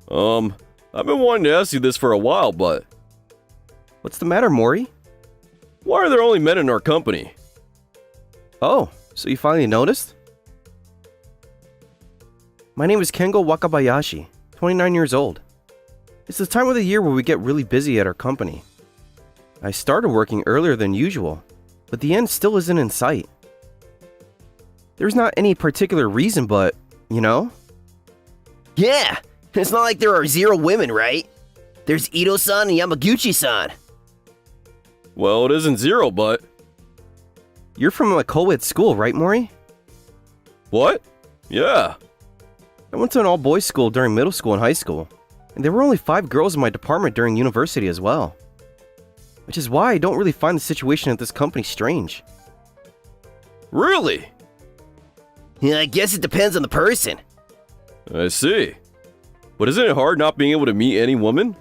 I've been wanting to ask you this for a while, but What's the matter, Mori? why are there only men in our company? Oh, so you finally noticed? My name is Kengo Wakabayashi, 29 years old. It's the time of the year where we get really busy at our company. I started working earlier than usual, but the end still isn't in sight. There's not any particular reason, but, you know? Yeah, it's not like there are 0 women, right? There's Ito-san and Yamaguchi-san. Well, it isn't 0, but You're from a co-ed school, right, Mori? what? Yeah. I went to an all-boys school during middle school and high school, and there were only 5 girls in my department during university as well. Which is why I don't really find the situation at this company strange. Really? Yeah, I guess it depends on the person. I see. But isn't it hard not being able to meet any woman?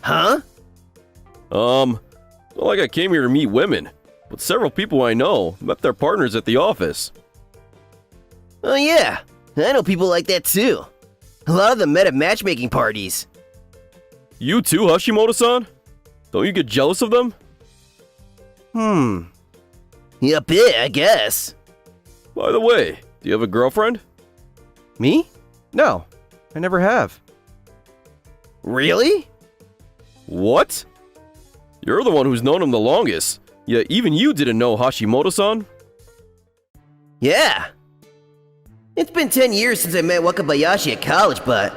Huh? Not like I came here to meet women, but several people I know met their partners at the office. Oh yeah, I know people like that too. A lot of them met at matchmaking parties. You too, Hashimoto-san? Don't you get jealous of them? Yeah, a bit, I guess. By the way, do you have a girlfriend? Me? No, I never have. Really? What? You're the one who's known him the longest, yet even you didn't know Hashimoto-san? Yeah. It's been 10 years since I met Wakabayashi at college, but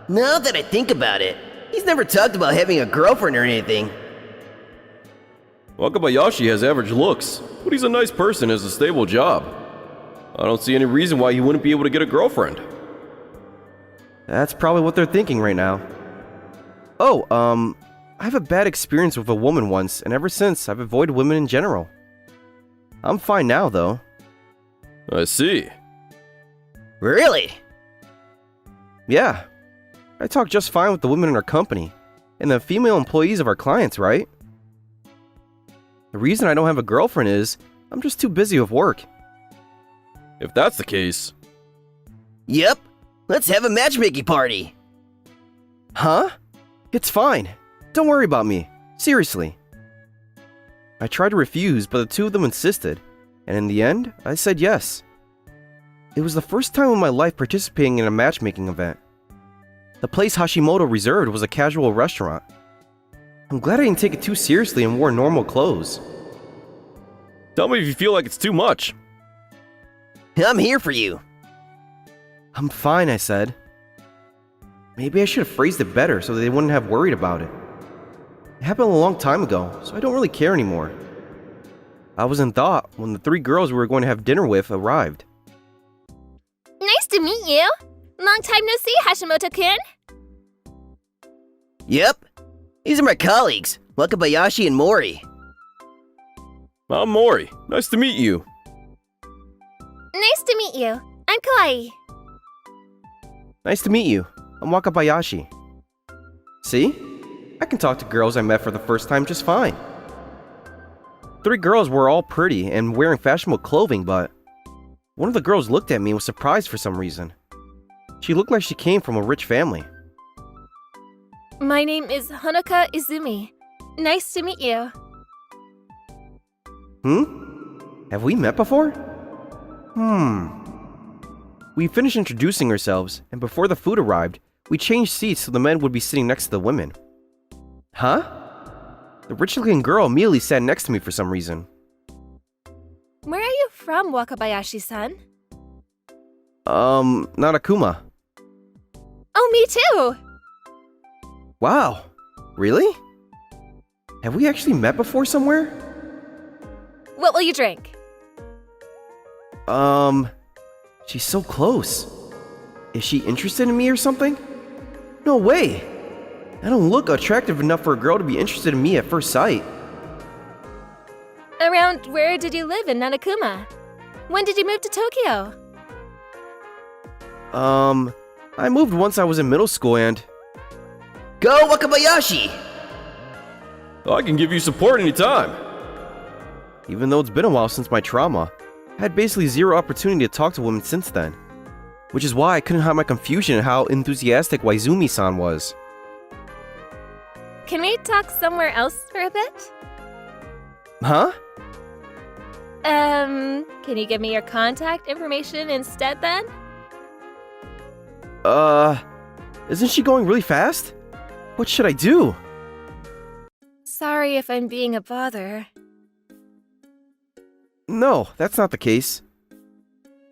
now that I think about it, he's never talked about having a girlfriend or anything. Wakabayashi has average looks, but he's a nice person and has a stable job. I don't see any reason why he wouldn't be able to get a girlfriend. That's probably what they're thinking right now. Oh, I have a bad experience with a woman once, and ever since, I've avoided women in general. I'm fine now, though. I see. Really? Yeah. I talk just fine with the women in our company, and the female employees of our clients, right? The reason I don't have a girlfriend is, I'm just too busy with work. If that's the case, Yep. Let's have a matchmaking party. Huh? It's fine. Don't worry about me. Seriously. I tried to refuse, but the two of them insisted, and in the end, I said yes. It was the first time in my life participating in a matchmaking event. The place Hashimoto reserved was a casual restaurant. I'm glad I didn't take it too seriously and wore normal clothes. tell me if you feel like it's too much. I'm here for you. I'm fine, I said. Maybe I should have phrased it better so they wouldn't have worried about it. It happened a long time ago, so I don't really care anymore. I was in thought when the 3 girls we were going to have dinner with arrived. Nice to meet you. Long time no see, Hashimoto-kun. Yep. These are my colleagues, Wakabayashi and Mori. I'm Mori. Nice to meet you. Nice to meet you. I'm Kawaii. Nice to meet you. I'm Wakabayashi. See? I can talk to girls I met for the first time just fine. 3 girls were all pretty and wearing fashionable clothing, but one of the girls looked at me and was surprised for some reason. She looked like she came from a rich family. My name is Honoka Izumi. Nice to meet you. Have we met before? We finished introducing ourselves, and before the food arrived, we changed seats so the men would be sitting next to the women. Huh? The rich-looking girl immediately sat next to me for some reason. Where are you from, Wakabayashi-san? Not a Kuma. Oh, me too! Wow. Really? Have we actually met before somewhere? What will you drink? She's so close. Is she interested in me or something? No way! I don't look attractive enough for a girl to be interested in me at first sight. Around where did you live in Nanakuma? When did you move to Tokyo? I moved once I was in middle school and... Go Wakabayashi! I can give you support anytime. Even though it's been a while since my trauma, I had basically zero opportunity to talk to women since then. which is why I couldn't hide my confusion at how enthusiastic Waizumi-san was. Can we talk somewhere else for a bit? Huh? Can you give me your contact information instead then? Isn't she going really fast? What should I do? Sorry if I'm being a bother. No, that's not the case.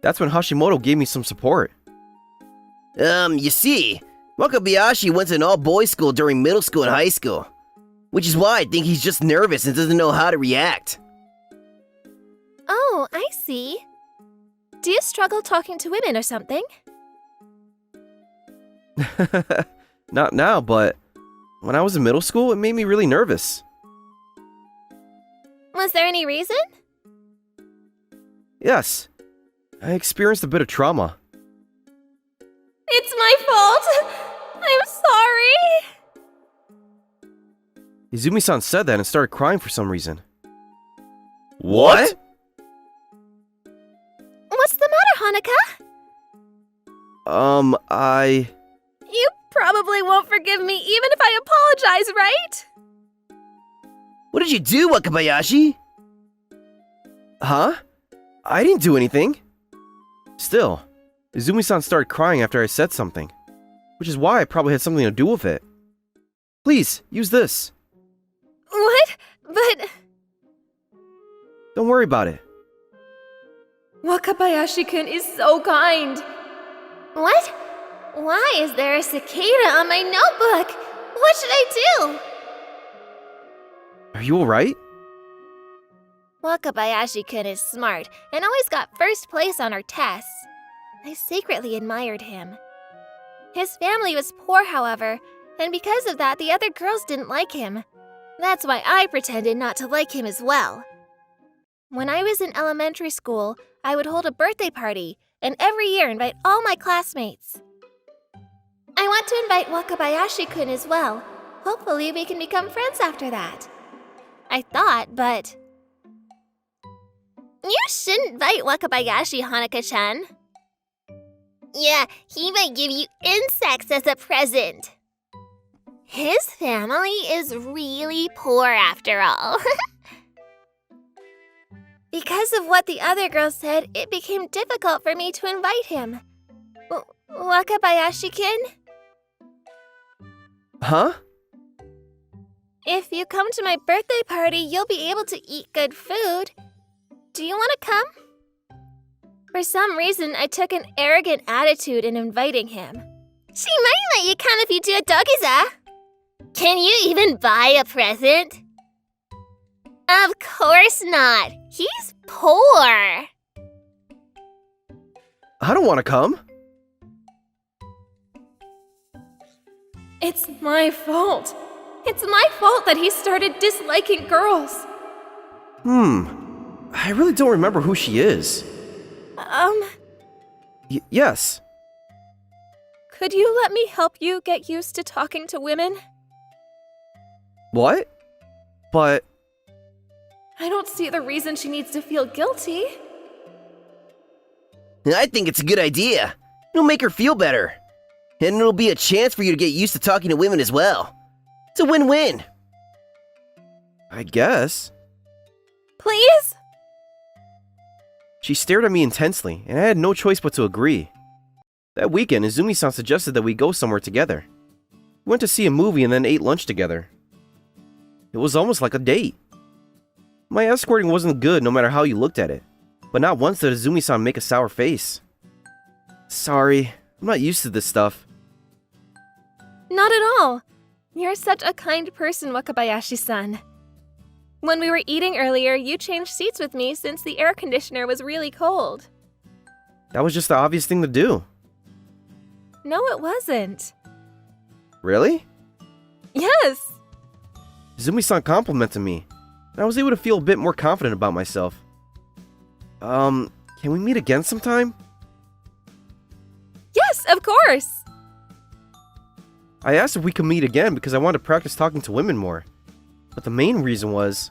That's when Hashimoto gave me some support. You see, Wakabayashi went to an all-boys school during middle school and high school, which is why I think he's just nervous and doesn't know how to react. Oh, I see. Do you struggle talking to women or something? Not now, but when I was in middle school, it made me really nervous. Was there any reason? Yes, I experienced a bit of trauma. It's my fault! I'm sorry! Izumi-san said that and started crying for some reason. What? What's the matter, Hanuka? You probably won't forgive me even if I apologize, right? What did you do, Wakabayashi? Huh? I didn't do anything. Still, Izumi-san started crying after I said something, which is why I probably had something to do with it. Please, use this. What? But... Don't worry about it. Wakabayashi-kun is so kind. What? Why is there a cicada on my notebook? What should I do? Are you alright? Wakabayashi-kun is smart and always got first place on our tests. I secretly admired him. His family was poor, however, and because of that, the other girls didn't like him. That's why I pretended not to like him as well. When I was in elementary school, I would hold a birthday party, and every year invite all my classmates. I want to invite Wakabayashi-kun as well. Hopefully we can become friends after that. I thought, but... You shouldn't invite Wakabayashi, Hanuka-chan. Yeah, he might give you insects as a present. His family is really poor after all. Because of what the other girls said, it became difficult for me to invite him. Wakabayashi-kun? Huh? If you come to my birthday party, you'll be able to eat good food. Do you want to come? For some reason, I took an arrogant attitude in inviting him. She might let you come if you do a dogiza. Can you even buy a present? Of course not. He's poor. I don't want to come. It's my fault. It's my fault that he started disliking girls. I really don't remember who she is. Yes. Could you let me help you get used to talking to women? What? But... I don't see the reason she needs to feel guilty. I think it's a good idea. It'll make her feel better. And it'll be a chance for you to get used to talking to women as well. It's a win-win. I guess. Please? She stared at me intensely, and I had no choice but to agree. That weekend, Izumi-san suggested that we go somewhere together. We went to see a movie and then ate lunch together. It was almost like a date. My escorting wasn't good no matter how you looked at it, but not once did Izumi-san make a sour face. Sorry, I'm not used to this stuff. Not at all. You're such a kind person, Wakabayashi-san. When we were eating earlier, you changed seats with me since the air conditioner was really cold. That was just the obvious thing to do. No, it wasn't. Really? Yes! Izumi-san complimented me, and I was able to feel a bit more confident about myself. Can we meet again sometime? Yes, of course! I asked if we could meet again because I wanted to practice talking to women more. But the main reason was,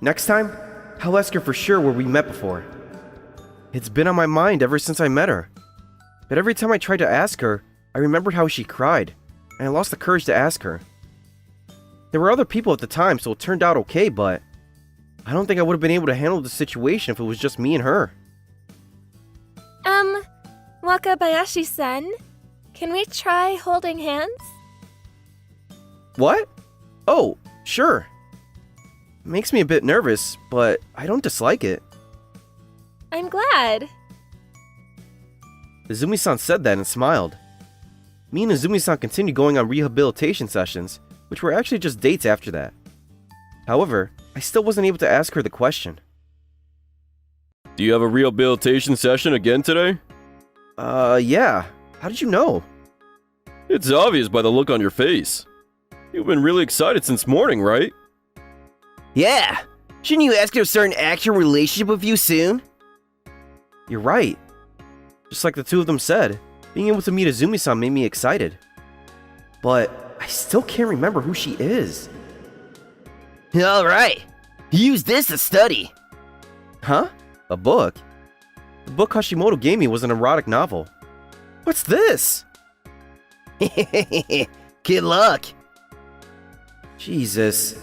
next time, I'll ask her for sure where we met before. It's been on my mind ever since I met her. But every time I tried to ask her, I remembered how she cried, and I lost the courage to ask her. There were other people at the time, so it turned out okay, but I don't think I would have been able to handle the situation if it was just me and her. Wakabayashi-san, can we try holding hands? What? Oh, sure. It makes me a bit nervous, but I don't dislike it. I'm glad. Izumi-san said that and smiled. Me and Izumi-san continued going on rehabilitation sessions, which were actually just dates after that. However, I still wasn't able to ask her the question. Do you have a rehabilitation session again today? Yeah. How did you know? It's obvious by the look on your face. You've been really excited since morning, right? Yeah. Shouldn't you ask her to start an actual relationship with you soon? You're right. Just like the two of them said, being able to meet Izumi-san made me excited. But I still can't remember who she is. Alright. Use this to study. Huh? A book? The book Hashimoto gave me was an erotic novel. What's this? Good luck. Jesus.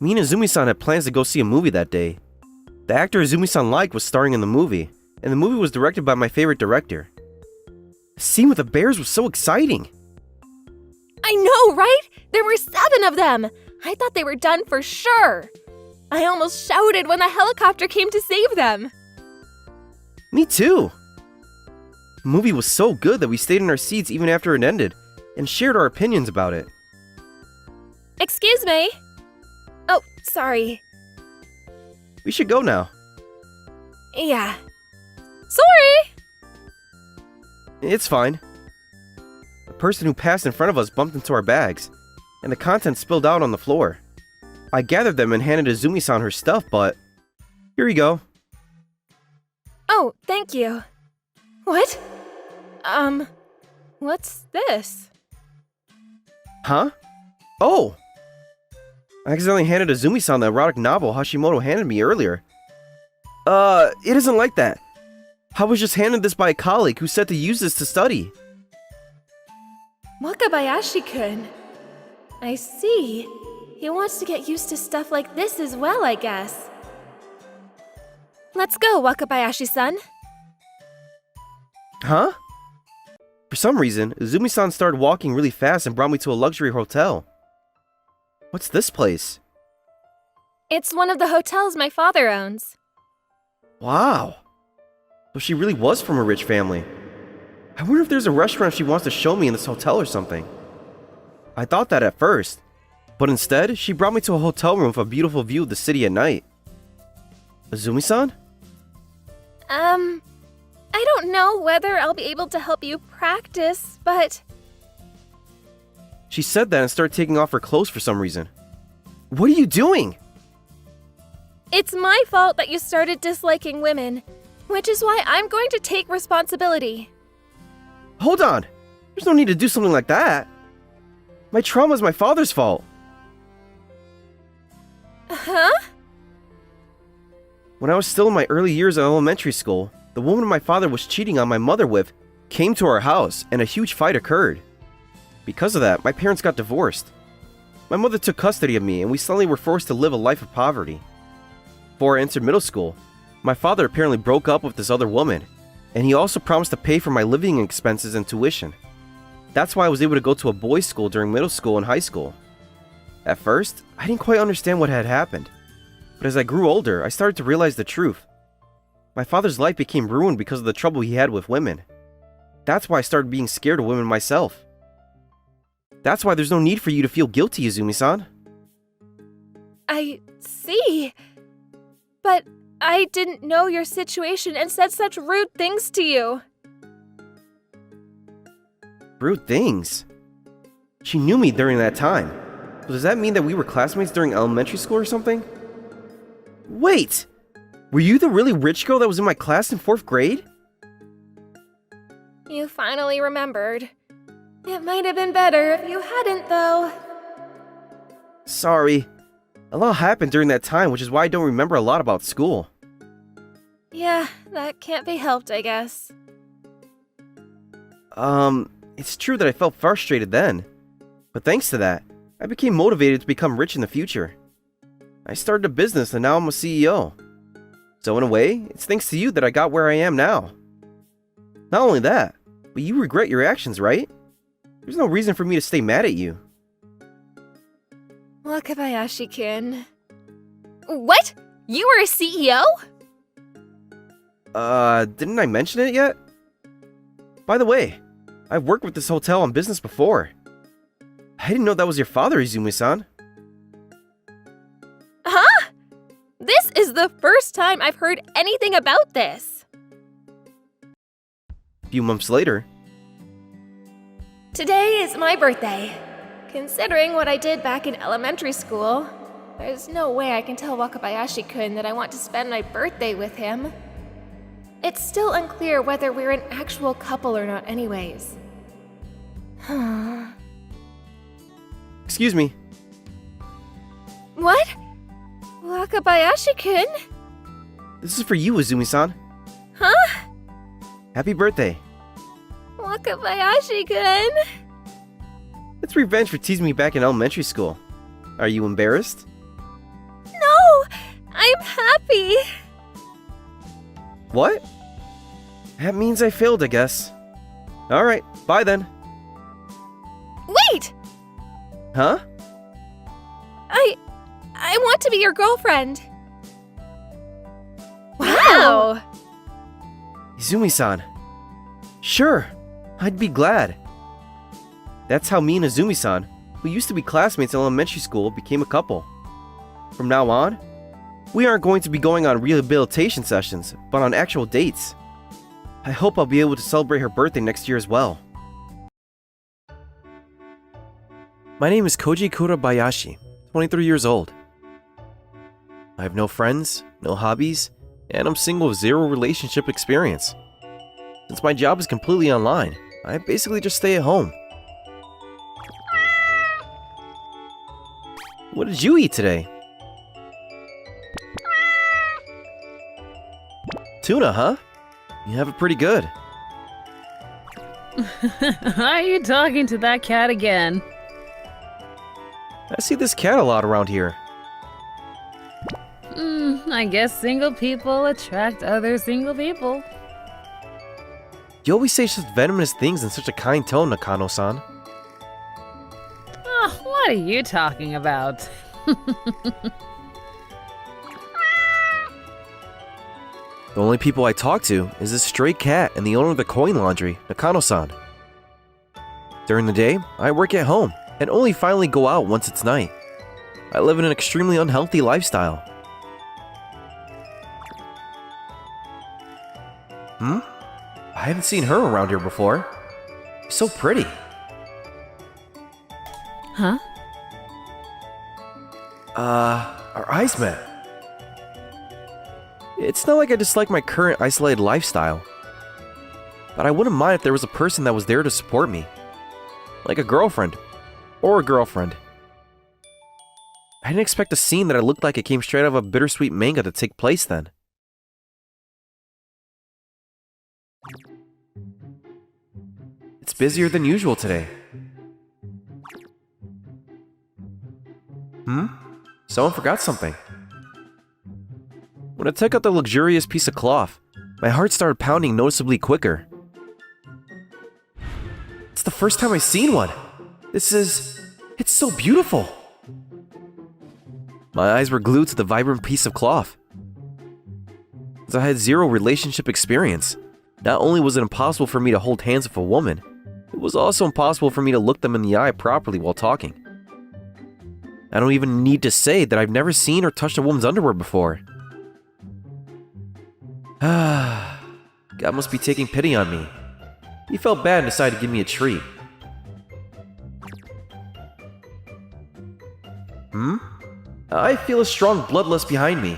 Me and Izumi-san had plans to go see a movie that day. The actor Izumi-san liked was starring in the movie, and the movie was directed by my favorite director. The scene with the bears was so exciting. I know, right? There were 7 of them. I thought they were done for sure. I almost shouted when the helicopter came to save them. Me too. The movie was so good that we stayed in our seats even after it ended, and shared our opinions about it. Excuse me. Oh, sorry. We should go now. Yeah. Sorry! It's fine. The person who passed in front of us bumped into our bags, and the contents spilled out on the floor. I gathered them and handed Izumi-san her stuff, but here you go. Oh, thank you. What? What's this? Huh? Oh! I accidentally handed Izumi-san the erotic novel Hashimoto handed me earlier. It isn't like that. I was just handed this by a colleague who said to use this to study. Wakabayashi-kun. I see. He wants to get used to stuff like this as well, I guess. Let's go, Wakabayashi-san. Huh? For some reason, Izumi-san started walking really fast and brought me to a luxury hotel. What's this place? It's one of the hotels my father owns. Wow. So she really was from a rich family. I wonder if there's a restaurant she wants to show me in this hotel or something. I thought that at first, but instead, she brought me to a hotel room with a beautiful view of the city at night. Izumi-san? I don't know whether I'll be able to help you practice, but... She said that and started taking off her clothes for some reason. What are you doing? It's my fault that you started disliking women, which is why I'm going to take responsibility. Hold on. There's no need to do something like that. My trauma is my father's fault. Huh? When I was still in my early years of elementary school, the woman my father was cheating on my mother with came to our house and a huge fight occurred. Because of that, my parents got divorced. My mother took custody of me and we suddenly were forced to live a life of poverty. Before I entered middle school, my father apparently broke up with this other woman, and he also promised to pay for my living expenses and tuition. That's why I was able to go to a boys' school during middle school and high school. At first, I didn't quite understand what had happened, but as I grew older, I started to realize the truth. My father's life became ruined because of the trouble he had with women. That's why I started being scared of women myself. That's why there's no need for you to feel guilty, Izumi-san. I see. But I didn't know your situation and said such rude things to you. Rude things? She knew me during that time. So does that mean that we were classmates during elementary school or something? Wait! Were you the really rich girl that was in my class in 4th grade? You finally remembered. It might have been better if you hadn't, though. Sorry. A lot happened during that time, which is why I don't remember a lot about school. Yeah, that can't be helped, I guess. It's true that I felt frustrated then. But thanks to that, I became motivated to become rich in the future. I started a business and now I'm a CEO. So in a way, it's thanks to you that I got where I am now. Not only that, but you regret your actions, right? There's no reason for me to stay mad at you. Wakabayashi-kun. What? You were a CEO? Didn't I mention it yet? By the way, I've worked with this hotel on business before. I didn't know that was your father, Izumi-san. Huh? This is the first time I've heard anything about this. A few months later, Today is my birthday. Considering what I did back in elementary school, there's no way I can tell Wakabayashi-kun that I want to spend my birthday with him. It's still unclear whether we're an actual couple or not anyways. excuse me. What? Wakabayashi-kun? This is for you, Izumi-san. Huh? Happy birthday. Wakabayashi-kun? It's revenge for teasing me back in elementary school. Are you embarrassed? No! I'm happy! What? That means I failed, I guess. Alright, bye then. Wait! Huh? I want to be your girlfriend. Wow! Izumi-san. Sure, I'd be glad. That's how me and Izumi-san, who used to be classmates in elementary school, became a couple. From now on, we aren't going to be going on rehabilitation sessions, but on actual dates. I hope I'll be able to celebrate her birthday next year as well. My name is Koji Kurabayashi, 23 years old. I have no friends, no hobbies, and I'm single with zero relationship experience. Since my job is completely online, I basically just stay at home. What did you eat today? Tuna, huh? You have it pretty good. Are you talking to that cat again? I see this cat a lot around here. I guess single people attract other single people. You always say such venomous things in such a kind tone, Nakano-san. Oh, what are you talking about? The only people I talk to is this stray cat and the owner of the coin laundry, Nakano-san. During the day, I work at home and only finally go out once it's night. I live in an extremely unhealthy lifestyle. I haven't seen her around here before. She's so pretty. Huh? Our eyes met. It's not like I dislike my current isolated lifestyle, but I wouldn't mind if there was a person that was there to support me. Like a girlfriend. Or a girlfriend. I didn't expect a scene that looked like it came straight out of a bittersweet manga to take place then. It's busier than usual today. Someone forgot something. When I took out the luxurious piece of cloth, my heart started pounding noticeably quicker. It's the first time I've seen one. It's so beautiful. My eyes were glued to the vibrant piece of cloth. As I had zero relationship experience, not only was it impossible for me to hold hands with a woman, it was also impossible for me to look them in the eye properly while talking. I don't even need to say that I've never seen or touched a woman's underwear before. God must be taking pity on me. He felt bad and decided to give me a treat. I feel a strong bloodlust behind me.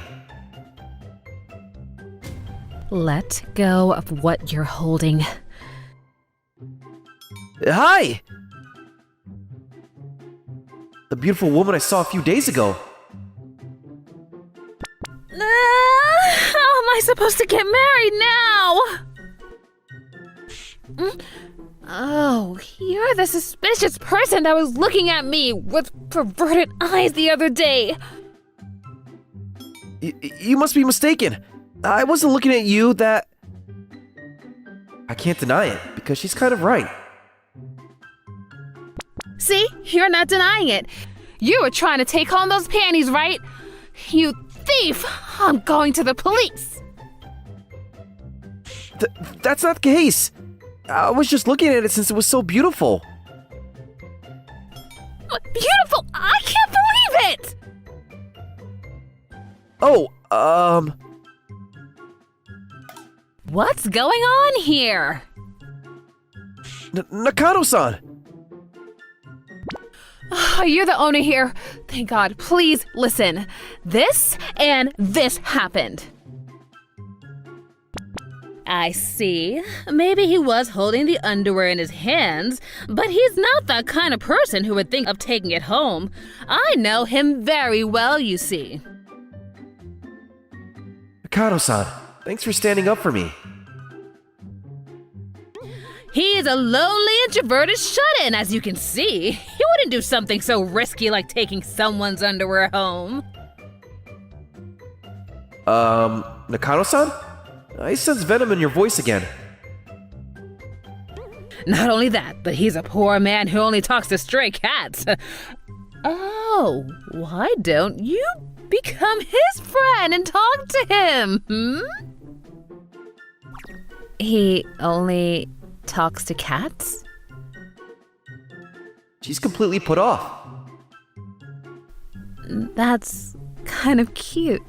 Let go of what you're holding. Hi! The beautiful woman I saw a few days ago. How am I supposed to get married now? Oh, you're the suspicious person that was looking at me with perverted eyes the other day. You must be mistaken. I wasn't looking at you. I can't deny it, because she's kind of right. See, you're not denying it. You were trying to take home those panties, right? You thief! I'm going to the police. That's not the case. I was just looking at it since it was so beautiful. Beautiful! I can't believe it! Oh, What's going on here? Nakano-san! Oh, you're the owner here. Thank God. Please listen. This and this happened. I see. Maybe he was holding the underwear in his hands, but he's not that kind of person who would think of taking it home. I know him very well, you see. Nakano-san, thanks for standing up for me. He's a lonely, introverted shut-in, as you can see. He wouldn't do something so risky like taking someone's underwear home. Nakano-san? I sense venom in your voice again. Not only that, but he's a poor man who only talks to stray cats. Oh, why don't you become his friend and talk to him, He only talks to cats? She's completely put off. That's kind of cute.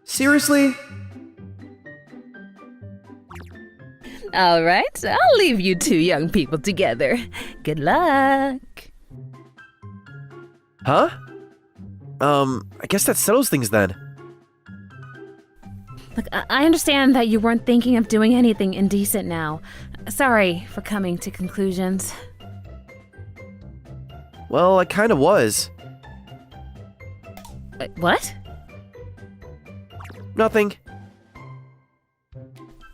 Seriously? All right, I'll leave you two young people together. Good luck. Huh? I guess that settles things then. Look, I understand that you weren't thinking of doing anything indecent now. Sorry for coming to conclusions. Well, I kinda was. What? Nothing.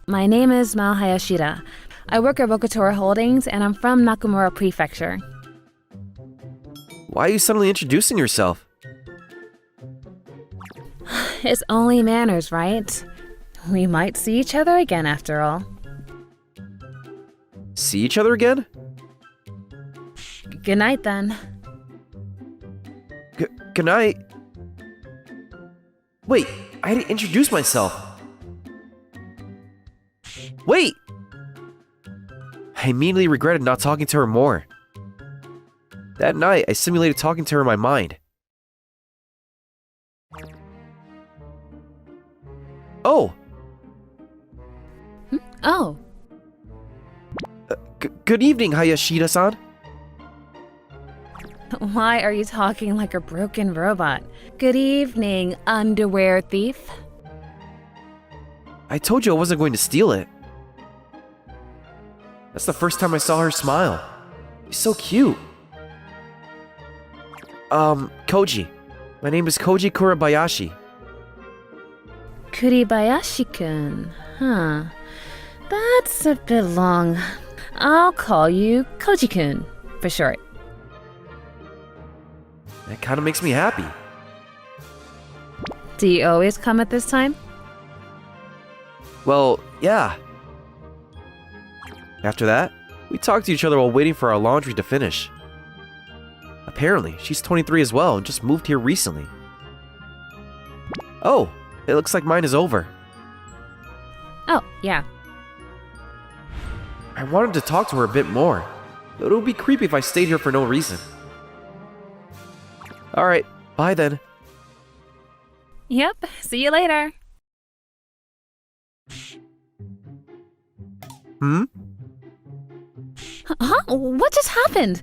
My name is Mao Hayashida. I work at Bokutora Holdings, and I'm from Nakamura Prefecture. Why are you suddenly introducing yourself? It's only manners, right? We might see each other again after all. See each other again? Good night, then. Good night. Wait, I had to introduce myself. Wait! I immediately regretted not talking to her more. That night, I simulated talking to her in my mind. Oh! Oh, Good evening, Hayashida-san. why are you talking like a broken robot? Good evening, underwear thief. I told you I wasn't going to steal it. That's the first time I saw her smile. She's so cute. Koji. My name is Koji Kurabayashi. Kuribayashi-kun, huh? That's a bit long. I'll call you Koji-kun for short. That kind of makes me happy. Do you always come at this time? Well, yeah. After that, we talked to each other while waiting for our laundry to finish. Apparently, she's 23 as well and just moved here recently. Oh, it looks like mine is over. Oh, yeah. I wanted to talk to her a bit more, but it would be creepy if I stayed here for no reason. Alright, bye then. Yep, see you later. Hmm? Huh? What just happened?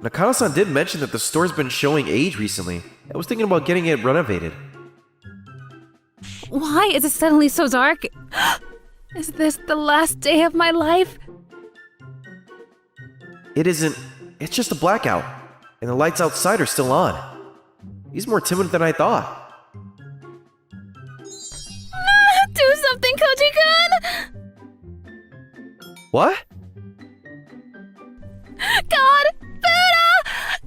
Nakano-san did mention that the store's been showing age recently. I was thinking about getting it renovated. Why is it suddenly so dark? Is this the last day of my life? It isn't. It's just a blackout, and the lights outside are still on. He's more timid than I thought. Do something, Koji-kun! What? God! Buddha!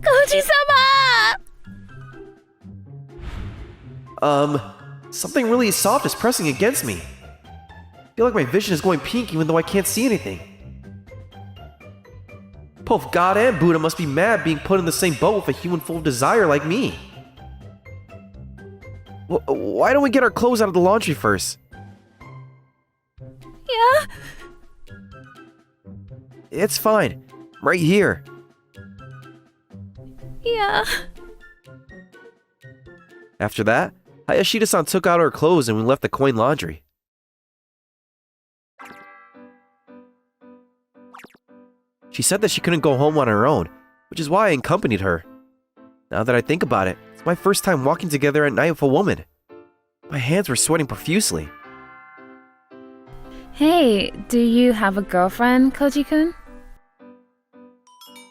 Koji-sama! Something really soft is pressing against me. I feel like my vision is going pink even though I can't see anything. Both God and Buddha must be mad being put in the same boat with a human full of desire like me. Why don't we get our clothes out of the laundry first? Yeah? It's fine. Right here. Yeah. After that, Hayashida-san took out our clothes and we left the coin laundry. She said that she couldn't go home on her own, which is why I accompanied her. Now that I think about it, it's my first time walking together at night with a woman. My hands were sweating profusely. Hey, do you have a girlfriend, Koji-kun?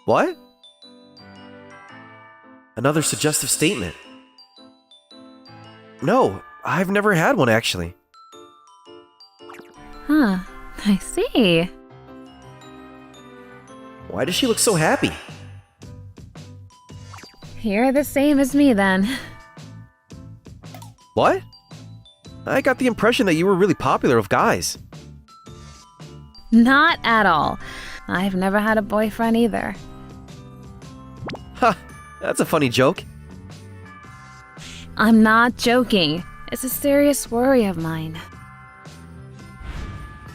What? Another suggestive statement. No, I've never had one actually. Huh, I see. Why does she look so happy? You're the same as me then. What? I got the impression that you were really popular with guys. Not at all. I've never had a boyfriend either. Ha, that's a funny joke. I'm not joking. It's a serious worry of mine.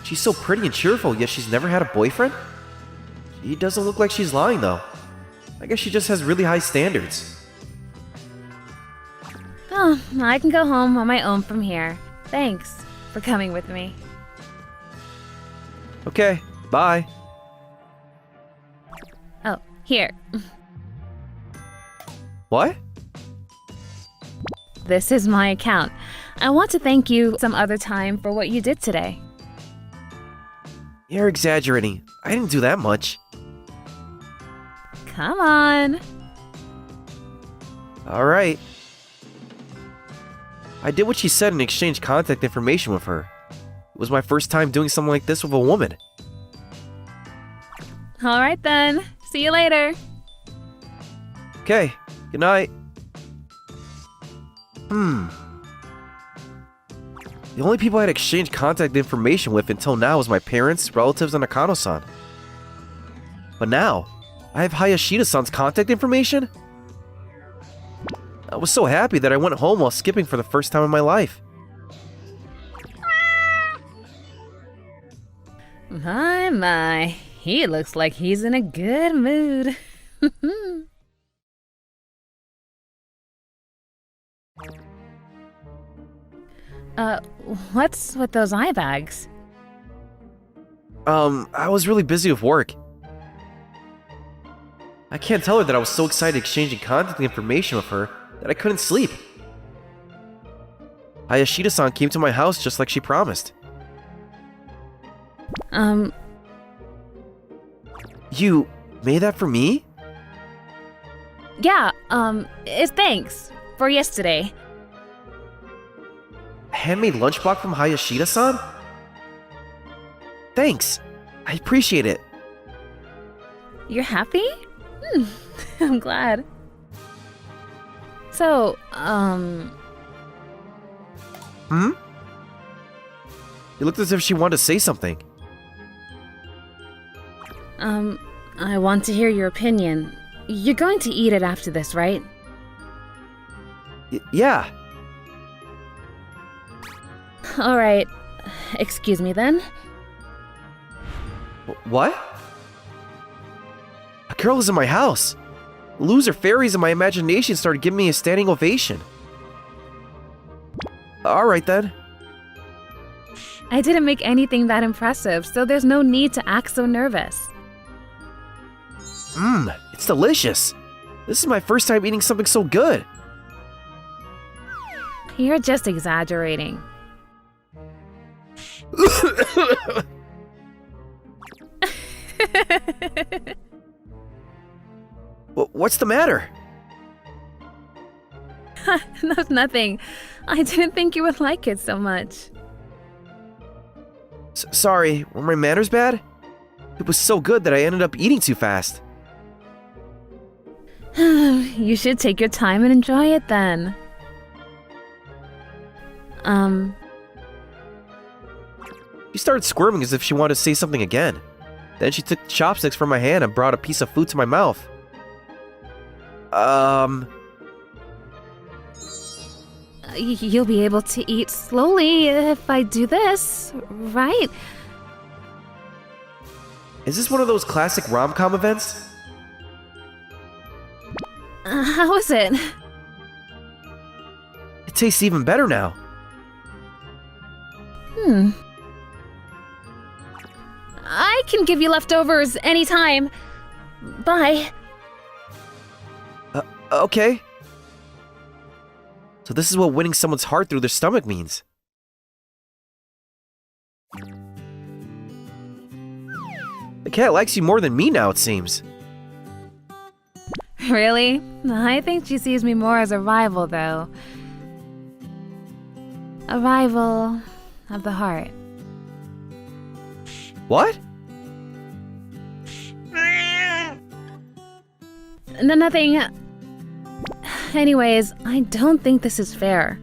She's so pretty and cheerful, yet she's never had a boyfriend? She doesn't look like she's lying though. I guess she just has really high standards. Oh, I can go home on my own from here. Thanks for coming with me. Okay, bye. Oh, here. What? This is my account. I want to thank you some other time for what you did today. You're exaggerating. I didn't do that much. Come on. Alright. I did what she said and exchanged contact information with her. It was my first time doing something like this with a woman. All right then. See you later. Okay, good night. The only people I had exchanged contact information with until now was my parents, relatives, and Nakano-san. But now, I have Hayashida-san's contact information? I was so happy that I went home while skipping for the first time in my life. My. He looks like he's in a good mood. What's with those eye bags? I was really busy with work. I can't tell her that I was so excited exchanging contact information with her that I couldn't sleep. Hayashida-san came to my house just like she promised. You made that for me? Yeah, it's thanks for yesterday. Handmade lunchbox from Hayashida-san? Thanks. I appreciate it. You're happy? I'm glad. So, It looked as if she wanted to say something. I want to hear your opinion. You're going to eat it after this, right? Yeah. All right. Excuse me then. What? A girl is in my house. Loser fairies in my imagination started giving me a standing ovation. Alright then. I didn't make anything that impressive, so there's no need to act so nervous. It's delicious. This is my first time eating something so good. You're just exaggerating. What's the matter? No, nothing. I didn't think you would like it so much. Sorry, were my manners bad? It was so good that I ended up eating too fast. You should take your time and enjoy it then. She started squirming as if she wanted to say something again. Then she took the chopsticks from my hand and brought a piece of food to my mouth. You'll be able to eat slowly if I do this, right? Is this one of those classic rom-com events? How is it? It tastes even better now. I can give you leftovers anytime. Bye. Okay. So this is what winning someone's heart through their stomach means. The cat likes you more than me now, it seems. Really? I think she sees me more as a rival, though. A rival of the heart. What? Nothing. Anyways, I don't think this is fair.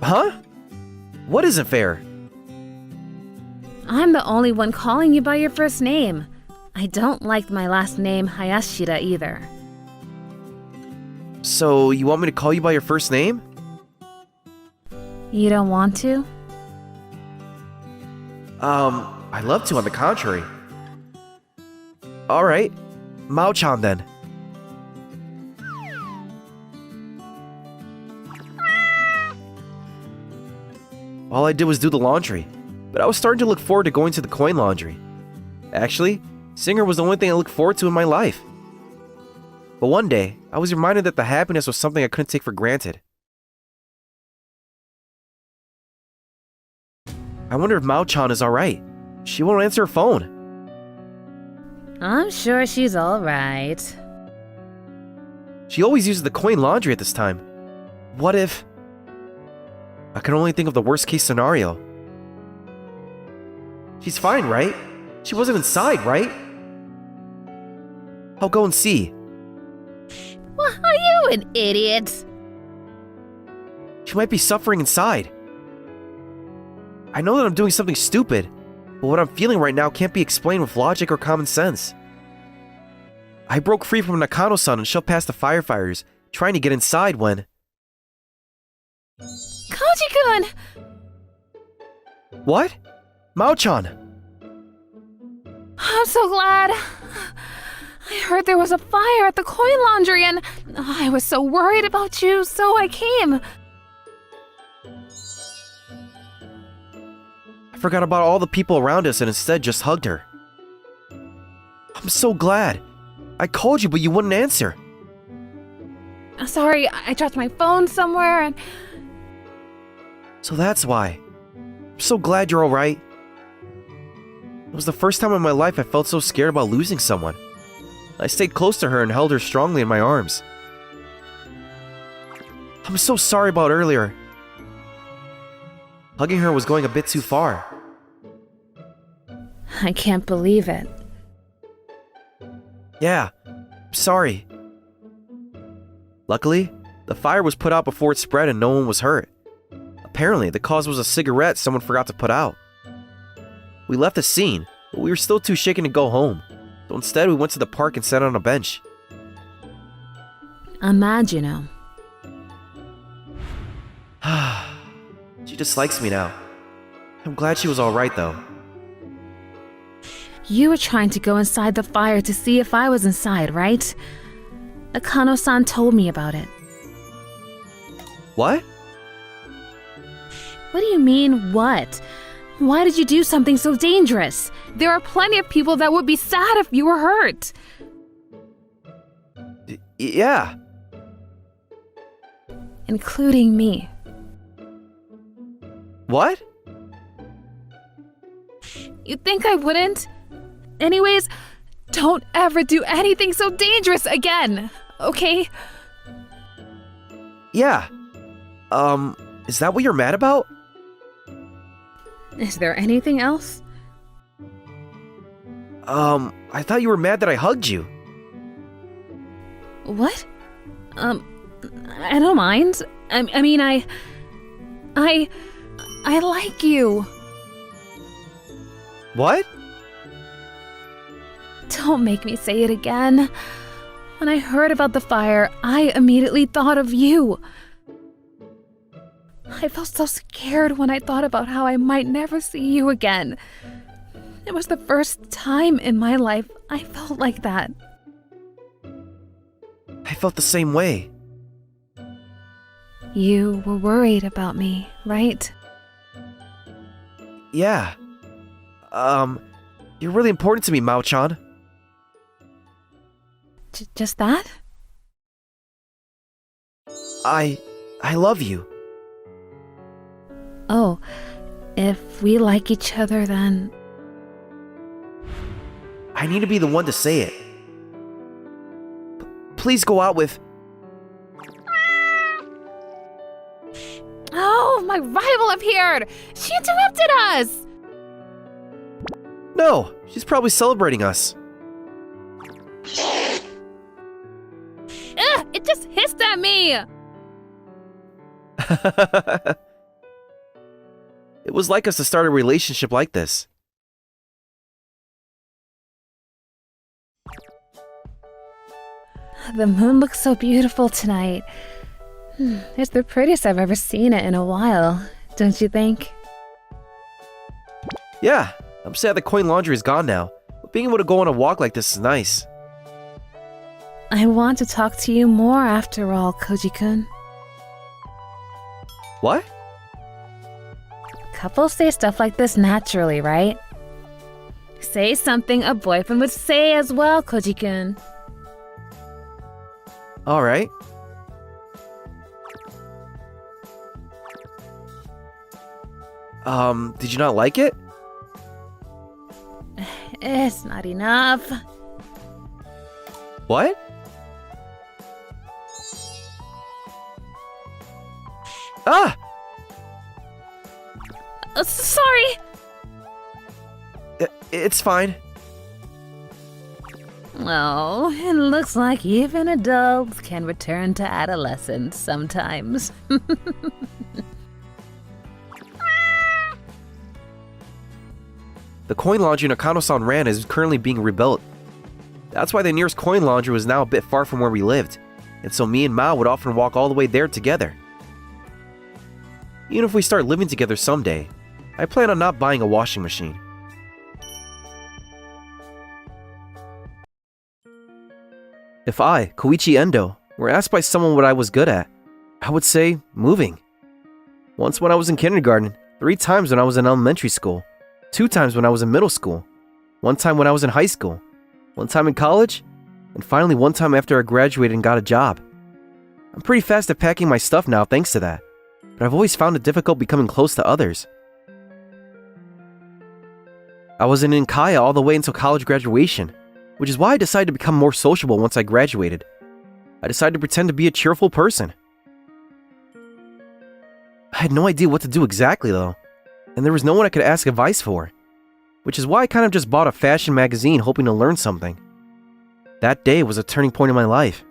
Huh? What isn't fair? I'm the only one calling you by your first name. I don't like my last name, Hayashida, either. So, you want me to call you by your first name? You don't want to? I'd love to, on the contrary. Alright, Mao-chan then. All I did was do the laundry, but I was starting to look forward to going to the coin laundry. Actually, Singer was the only thing I looked forward to in my life. But one day, I was reminded that the happiness was something I couldn't take for granted. I wonder if Mao-chan is alright. She won't answer her phone. I'm sure she's alright. She always uses the coin laundry at this time. What if... I can only think of the worst case scenario. She's fine, right? She wasn't inside, right? I'll go and see. What, are you an idiot? She might be suffering inside. I know that I'm doing something stupid, but what I'm feeling right now can't be explained with logic or common sense. I broke free from Nakano-san and shoved past the firefighters, trying to get inside when... Koji-kun! What? Mao-chan! I'm so glad. I heard there was a fire at the coin laundry and I was so worried about you, so I came. I forgot about all the people around us and instead just hugged her. I'm so glad. I called you, but you wouldn't answer. Sorry, I dropped my phone somewhere and... So that's why. I'm so glad you're alright. It was the first time in my life I felt so scared about losing someone. I stayed close to her and held her strongly in my arms. I'm so sorry about earlier. Hugging her was going a bit too far. I can't believe it. Yeah, I'm sorry. Luckily, the fire was put out before it spread and no one was hurt. Apparently, the cause was a cigarette someone forgot to put out. We left the scene, but we were still too shaken to go home. So instead, we went to the park and sat on a bench. I'm mad, you know. She dislikes me now. I'm glad she was alright though. You were trying to go inside the fire to see if I was inside, right? Akano-san told me about it. What? What do you mean, what? Why did you do something so dangerous? There are plenty of people that would be sad if you were hurt. Yeah. Including me. What? You think I wouldn't? Anyways, don't ever do anything so dangerous again, okay? Yeah. Is that what you're mad about? Is there anything else? I thought you were mad that I hugged you. What? I don't mind. I mean, I like you. What? Don't make me say it again. When I heard about the fire, I immediately thought of you. I felt so scared when I thought about how I might never see you again. It was the first time in my life I felt like that. I felt the same way. You were worried about me, right? Yeah. You're really important to me, Mao-chan. Just that? I love you. Oh, if we like each other, then... I need to be the one to say it. Please go out with... Oh, my rival appeared! She interrupted us! No, she's probably celebrating us. Ugh, it just hissed at me! It was like us to start a relationship like this. The moon looks so beautiful tonight. It's the prettiest I've ever seen it in a while, don't you think? Yeah, I'm sad the coin laundry is gone now, but being able to go on a walk like this is nice. I want to talk to you more after all, Koji-kun. What? Couples say stuff like this naturally, right? Say something a boyfriend would say as well, Koji-kun. Alright. Did you not like it? It's not enough. What? Ah! Sorry! It's fine. Oh, it looks like even adults can return to adolescence sometimes. The coin laundry Nakano-san ran is currently being rebuilt. That's why the nearest coin laundry was now a bit far from where we lived, and so me and Mao would often walk all the way there together. Even if we start living together someday, I plan on not buying a washing machine. If I, Koichi Endo, were asked by someone what I was good at, I would say moving. Once when I was in kindergarten, 3 times when I was in elementary school, 2 times when I was in middle school, 1 time when I was in high school, 1 time in college, and finally 1 time after I graduated and got a job. I'm pretty fast at packing my stuff now thanks to that, but I've always found it difficult becoming close to others. I was in Kaya all the way until college graduation, which is why I decided to become more sociable once I graduated. I decided to pretend to be a cheerful person. I had no idea what to do exactly though, and there was no one I could ask advice for, which is why I kind of just bought a fashion magazine hoping to learn something. That day was a turning point in my life.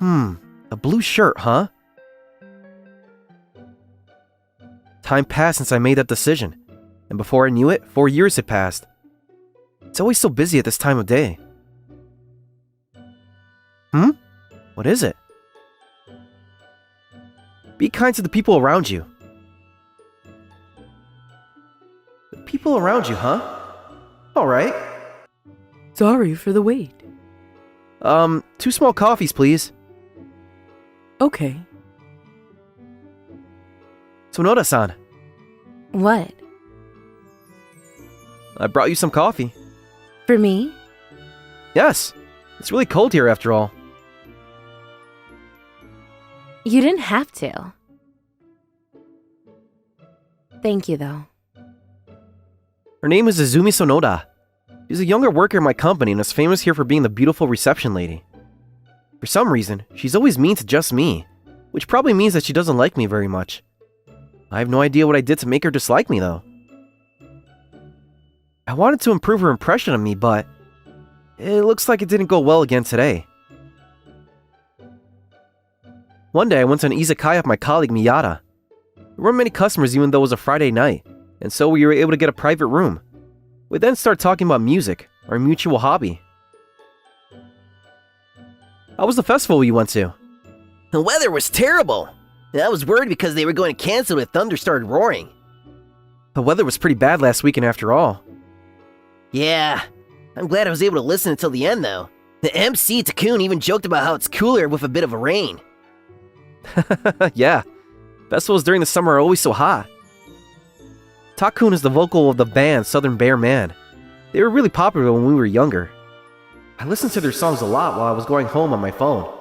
A blue shirt, huh? Time passed since I made that decision, and before I knew it, 4 years had passed. It's always so busy at this time of day. What is it? Be kind to the people around you. The people around you, huh? Alright. Sorry for the wait. 2 small coffees, please. Okay. Sonoda-san, What? I brought you some coffee. For me? Yes, it's really cold here after all. You didn't have to. Thank you, though. Her name is Izumi Sonoda. She's a younger worker in my company and is famous here for being the beautiful reception lady. For some reason, she's always mean to just me, which probably means that she doesn't like me very much. I have no idea what I did to make her dislike me though. I wanted to improve her impression of me, but it looks like it didn't go well again today. One day I went to an izakaya with my colleague Miyata. There weren't many customers even though it was a Friday night, and so we were able to get a private room. We then started talking about music, our mutual hobby. How was the festival you went to? The weather was terrible. I was worried because they were going to cancel if thunder started roaring. The weather was pretty bad last weekend after all. Yeah, I'm glad I was able to listen until the end though. The MC Takun even joked about how it's cooler with a bit of a rain. Yeah, festivals during the summer are always so hot. Takun is the vocal of the band Southern Bear Man. They were really popular when we were younger. I listened to their songs a lot while I was going home on my phone.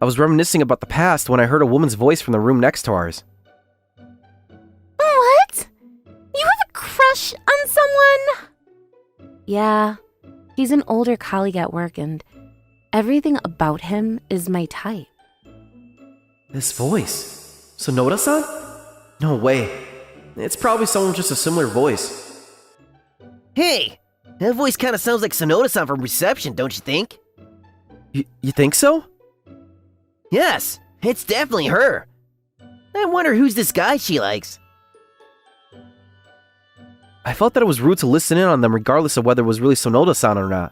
I was reminiscing about the past when I heard a woman's voice from the room next to ours. What? You have a crush on someone? Yeah, he's an older colleague at work and everything about him is my type. This voice? Sonoda-san? No way. It's probably someone with just a similar voice. Hey, that voice kind of sounds like Sonoda-san from Reception, don't you think? You think so? Yes, it's definitely her. I wonder who's this guy she likes. I felt that it was rude to listen in on them regardless of whether it was really Sonoda-san or not.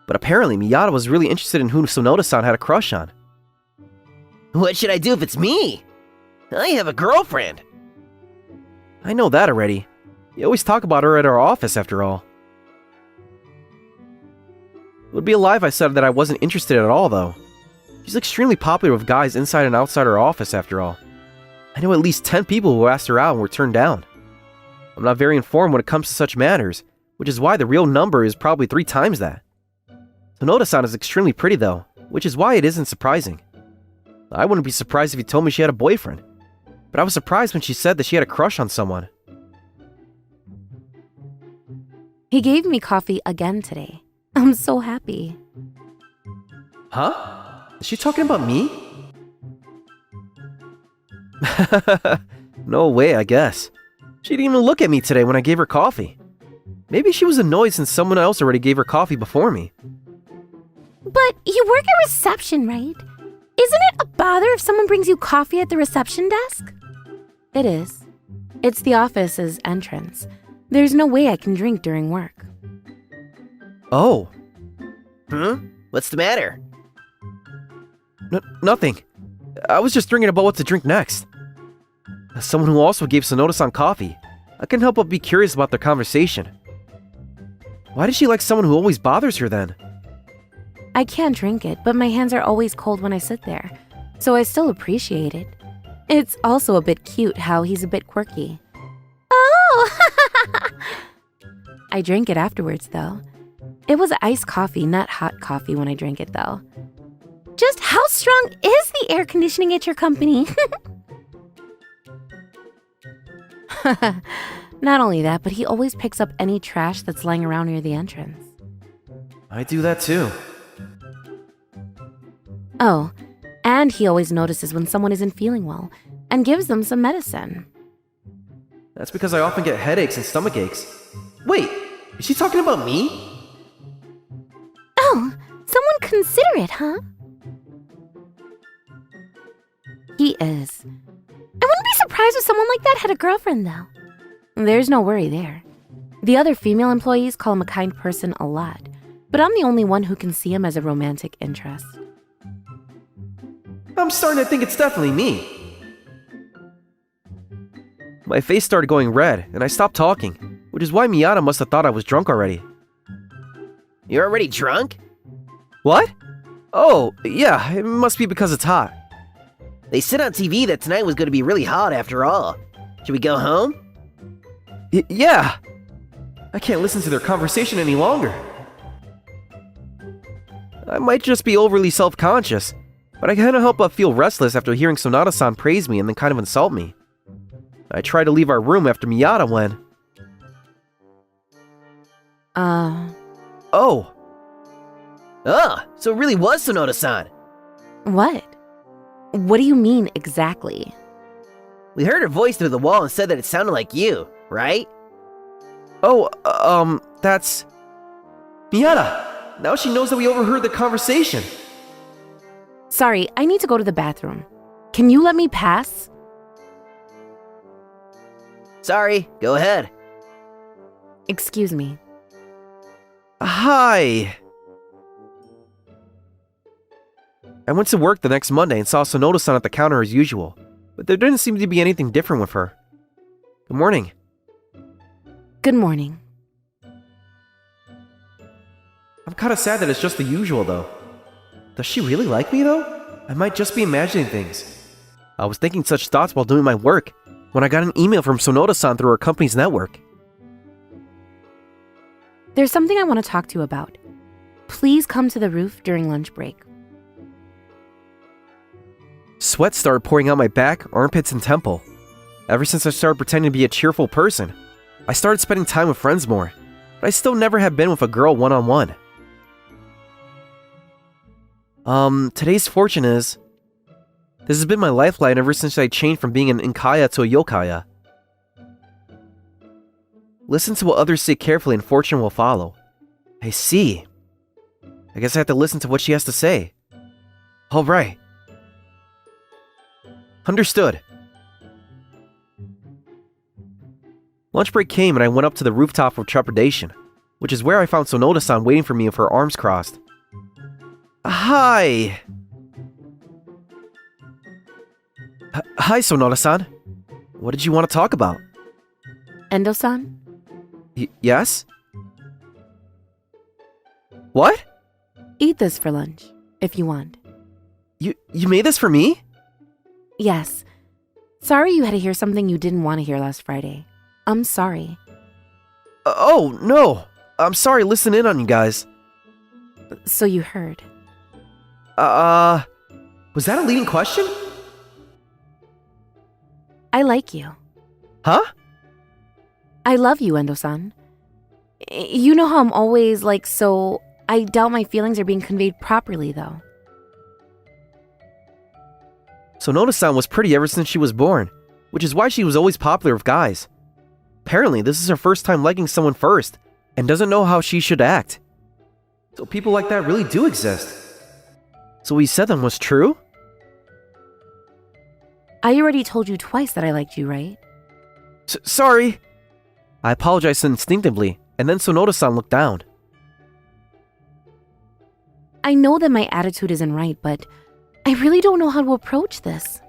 But apparently Miyata was really interested in who Sonoda-san had a crush on. What should I do if it's me? I have a girlfriend. I know that already. You always talk about her at our office after all. It would be a lie if I said that I wasn't interested at all though. She's extremely popular with guys inside and outside her office after all. I know at least 10 people who asked her out and were turned down. I'm not very informed when it comes to such matters, which is why the real number is probably 3 times that. Sonoda-san is extremely pretty though, which is why it isn't surprising. I wouldn't be surprised if you told me she had a boyfriend, but I was surprised when she said that she had a crush on someone. He gave me coffee again today. I'm so happy. Huh? Is she talking about me? No way, I guess. She didn't even look at me today when I gave her coffee. Maybe she was annoyed since someone else already gave her coffee before me. But you work at reception, right? Isn't it a bother if someone brings you coffee at the reception desk? It is. It's the office's entrance. There's no way I can drink during work. Oh. What's the matter? Nothing. I was just thinking about what to drink next. As someone who also gave Sonoda-san coffee, I can't help but be curious about their conversation. Why does she like someone who always bothers her then? I can't drink it, but my hands are always cold when I sit there, so I still appreciate it. It's also a bit cute how he's a bit quirky. Oh! I drink it afterwards, though. It was iced coffee, not hot coffee when I drank it, though. Just how strong is the air conditioning at your company? Not only that, but he always picks up any trash that's lying around near the entrance. I do that too. Oh, and he always notices when someone isn't feeling well and gives them some medicine. That's because I often get headaches and stomach aches. Wait, is she talking about me? Oh, someone considerate, huh? He is. I wouldn't be surprised if someone like that had a girlfriend, though. There's no worry there. The other female employees call him a kind person a lot, but I'm the only one who can see him as a romantic interest. I'm starting to think it's definitely me. My face started going red, and I stopped talking, which is why Miyata must have thought I was drunk already. You're already drunk? What? Oh, yeah, it must be because it's hot. They said on TV that tonight was going to be really hot after all. Should we go home? Yeah! I can't listen to their conversation any longer. I might just be overly self-conscious, but I can't help but feel restless after hearing Sonoda-san praise me and then kind of insult me. I tried to leave our room after Miyata when... Oh! Oh, so it really was Sonoda-san. What? What do you mean exactly? We heard her voice through the wall and said that it sounded like you, right? Oh, that's... Miyata! Now she knows that we overheard the conversation. Sorry, I need to go to the bathroom. Can you let me pass? Sorry, go ahead. Excuse me. Hi! I went to work the next Monday and saw Sonoda-san at the counter as usual, but there didn't seem to be anything different with her. Good morning. Good morning. I'm kinda sad that it's just the usual, though. Does she really like me, though? I might just be imagining things. I was thinking such thoughts while doing my work, when I got an email from Sonoda-san through our company's network. There's something I want to talk to you about. Please come to the roof during lunch break. Sweat started pouring out my back, armpits, and temple. Ever since I started pretending to be a cheerful person, I started spending time with friends more, but I still never have been with a girl one-on-one. Today's fortune is... This has been my lifeline ever since I changed from being an Inkaya to a Yokaya. Listen to what others say carefully and fortune will follow. I see. I guess I have to listen to what she has to say. Alright. Understood. Lunch break came and I went up to the rooftop of trepidation, which is where I found Sonoda-san waiting for me with her arms crossed. Hi! Hi, Sonoda-san. What did you want to talk about? Endo-san? Yes? What? Eat this for lunch, if you want. You made this for me? Yes. Sorry you had to hear something you didn't want to hear last Friday. I'm sorry. Oh, no. I'm sorry listening in on you guys. So you heard. Was that a leading question? I like you. Huh? I love you, Endo-san. You know how I'm always like, so I doubt my feelings are being conveyed properly, though. Sonoda-san was pretty ever since she was born, which is why she was always popular with guys. Apparently, this is her first time liking someone first, and doesn't know how she should act. So people like that really do exist. So what you said then was true? I already told you twice that I liked you, right? Sorry. I apologized instinctively, and then Sonoda-san looked down. I know that my attitude isn't right, but I really don't know how to approach this.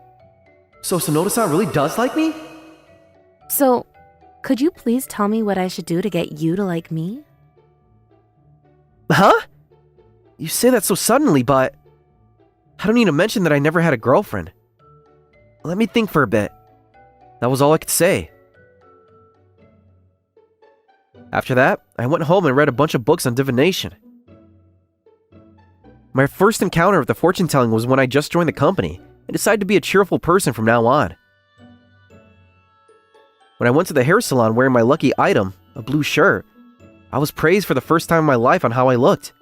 So Sonoda-san really does like me? So, could you please tell me what I should do to get you to like me? Huh? You say that so suddenly, but... I don't need to mention that I never had a girlfriend. Let me think for a bit. That was all I could say. After that, I went home and read a bunch of books on divination. My first encounter with the fortune-telling was when I just joined the company and decided to be a cheerful person from now on. When I went to the hair salon wearing my lucky item, a blue shirt, I was praised for the first time in my life on how I looked.